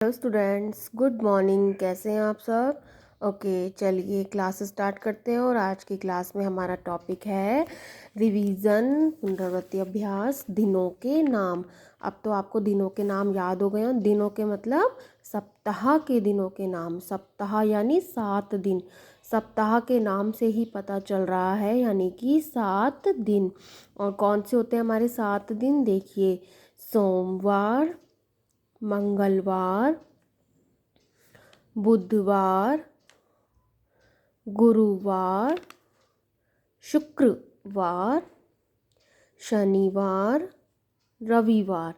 Hello students, good morning. कैसे हैं आप सब? ओके, चलिए क्लास स्टार्ट करते हैं। और आज की क्लास में हमारा टॉपिक है रिवीजन, पुनरावृत्ति अभ्यास, दिनों के नाम। अब तो आपको दिनों के नाम याद हो गए हैं। दिनों के मतलब सप्ताह के दिनों के नाम। सप्ताह यानी 7 दिन। सप्ताह के नाम से ही पता चल रहा है, यानी कि 7 दिन। और कौन से होते हैं हमारे 7 दिन? देखिए, सोमवार, मंगलवार, बुधवार, गुरुवार, शुक्रवार, शनिवार, रविवार।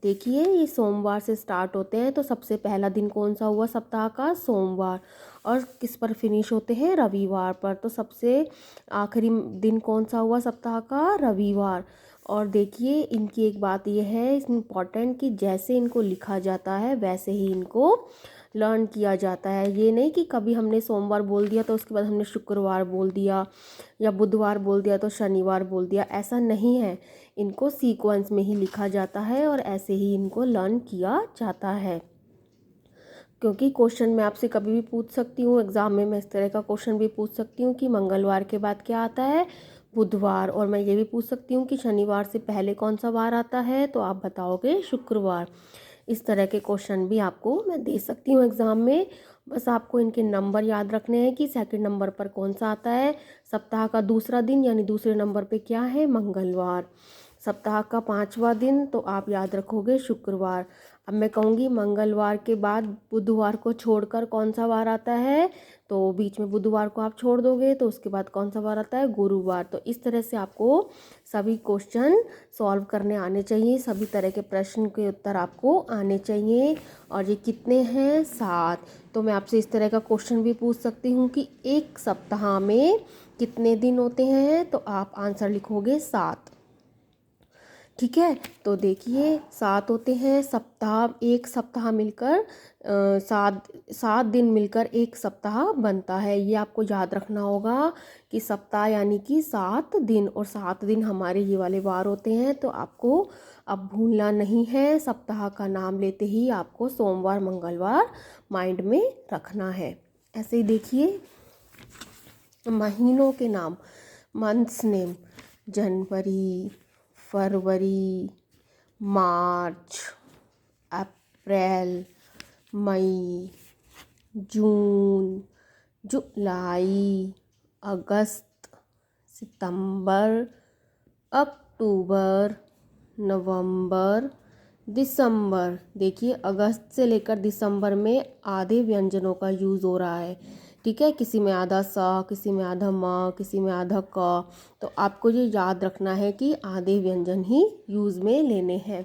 देखिए, ये सोमवार से स्टार्ट होते हैं, तो सबसे पहला दिन कौन सा हुआ सप्ताह का? सोमवार। और किस पर फिनिश होते हैं? रविवार पर। तो सबसे आखिरी दिन कौन सा हुआ सप्ताह का? रविवार। और देखिए, इनकी एक बात यह है इम्पॉर्टेंट कि जैसे इनको लिखा जाता है वैसे ही इनको लर्न किया जाता है। ये नहीं कि कभी हमने सोमवार बोल दिया तो उसके बाद हमने शुक्रवार बोल दिया, या बुधवार बोल दिया तो शनिवार बोल दिया। ऐसा नहीं है, इनको सीक्वेंस में ही लिखा जाता है और ऐसे ही इनको लर्न किया जाता है। क्योंकि क्वेश्चन मैं आपसे कभी भी पूछ सकती हूँ, एग्ज़ाम में मैं इस तरह का क्वेश्चन भी पूछ सकती हूँ कि मंगलवार के बाद क्या आता है? बुधवार। और मैं ये भी पूछ सकती हूँ कि शनिवार से पहले कौन सा वार आता है? तो आप बताओगे शुक्रवार। इस तरह के क्वेश्चन भी आपको मैं दे सकती हूँ एग्ज़ाम में। बस आपको इनके नंबर याद रखने हैं कि सेकंड नंबर पर कौन सा आता है। सप्ताह का दूसरा दिन यानी दूसरे नंबर पे क्या है? मंगलवार। सप्ताह का 5वां दिन तो आप याद रखोगे शुक्रवार। अब मैं कहूँगी मंगलवार के बाद बुधवार को छोड़कर कौन सा वार आता है? तो बीच में बुधवार को आप छोड़ दोगे तो उसके बाद कौन सा वार आता है? गुरुवार। तो इस तरह से आपको सभी क्वेश्चन सॉल्व करने आने चाहिए, सभी तरह के प्रश्न के उत्तर आपको आने चाहिए। और ये कितने हैं? 7। तो मैं आपसे इस तरह का क्वेश्चन भी पूछ सकती हूँ कि एक सप्ताह में कितने दिन होते हैं? तो आप आंसर लिखोगे 7। ठीक है, तो देखिए 7 होते हैं सप्ताह। एक सप्ताह मिलकर 7 दिन मिलकर एक सप्ताह बनता है। ये आपको याद रखना होगा कि सप्ताह यानी कि 7 दिन, और 7 दिन हमारे ये वाले वार होते हैं। तो आपको अब भूलना नहीं है, सप्ताह का नाम लेते ही आपको सोमवार मंगलवार माइंड में रखना है। ऐसे ही देखिए महीनों के नाम, मंथ्स नेम। जनवरी, फरवरी, मार्च, अप्रैल, मई, जून, जुलाई, अगस्त, सितंबर, अक्टूबर, नवंबर, दिसंबर। देखिए, अगस्त से लेकर दिसंबर में आधे व्यंजनों का यूज़ हो रहा है। ठीक है, किसी में आधा सा, किसी में आधा म, किसी में आधा क। तो आपको ये याद रखना है कि आधे व्यंजन ही यूज़ में लेने हैं।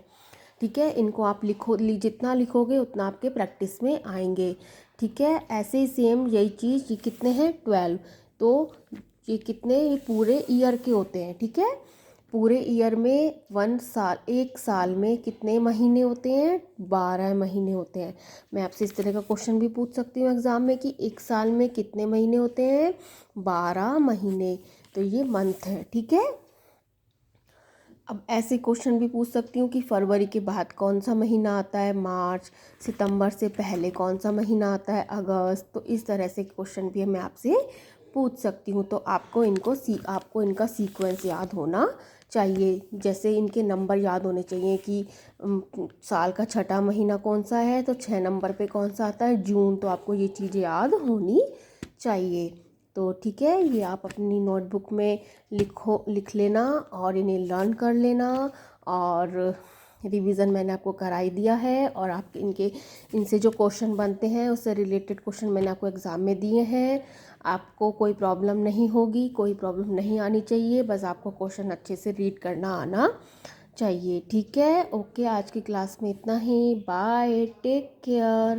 ठीक है, इनको आप जितना लिखोगे उतना आपके प्रैक्टिस में आएंगे। ठीक है, ऐसे ही सेम यही चीज़, ये कितने हैं? 12। तो ये कितने? ये पूरे ईयर के होते हैं। ठीक है, पूरे ईयर में एक साल में कितने महीने होते हैं? 12 महीने होते हैं। मैं आपसे इस तरह का क्वेश्चन भी पूछ सकती हूँ एग्जाम में कि एक साल में कितने महीने होते हैं? 12 महीने। तो ये मंथ है। ठीक है, अब ऐसे क्वेश्चन भी पूछ सकती हूँ कि फरवरी के बाद कौन सा महीना आता है? मार्च। सितंबर से पहले कौन सा महीना आता है? अगस्त। तो इस तरह से क्वेश्चन भी मैं आपसे पूछ सकती हूँ। तो आपको इनका सीक्वेंस याद होना चाहिए। जैसे इनके नंबर याद होने चाहिए कि साल का छठा महीना कौन सा है? तो 6 नंबर पे कौन सा आता है? जून। तो आपको ये चीज़ें याद होनी चाहिए। तो ठीक है, ये आप अपनी नोटबुक में लिख लेना और इन्हें लर्न कर लेना। और रिवीजन मैंने आपको कराई दिया है, और आप इनसे जो क्वेश्चन बनते हैं उससे रिलेटेड क्वेश्चन मैंने आपको एग्ज़ाम में दिए हैं। आपको कोई प्रॉब्लम नहीं होगी, कोई प्रॉब्लम नहीं आनी चाहिए। बस आपको क्वेश्चन अच्छे से रीड करना आना चाहिए। ठीक है, ओके, आज की क्लास में इतना ही। Bye, take care.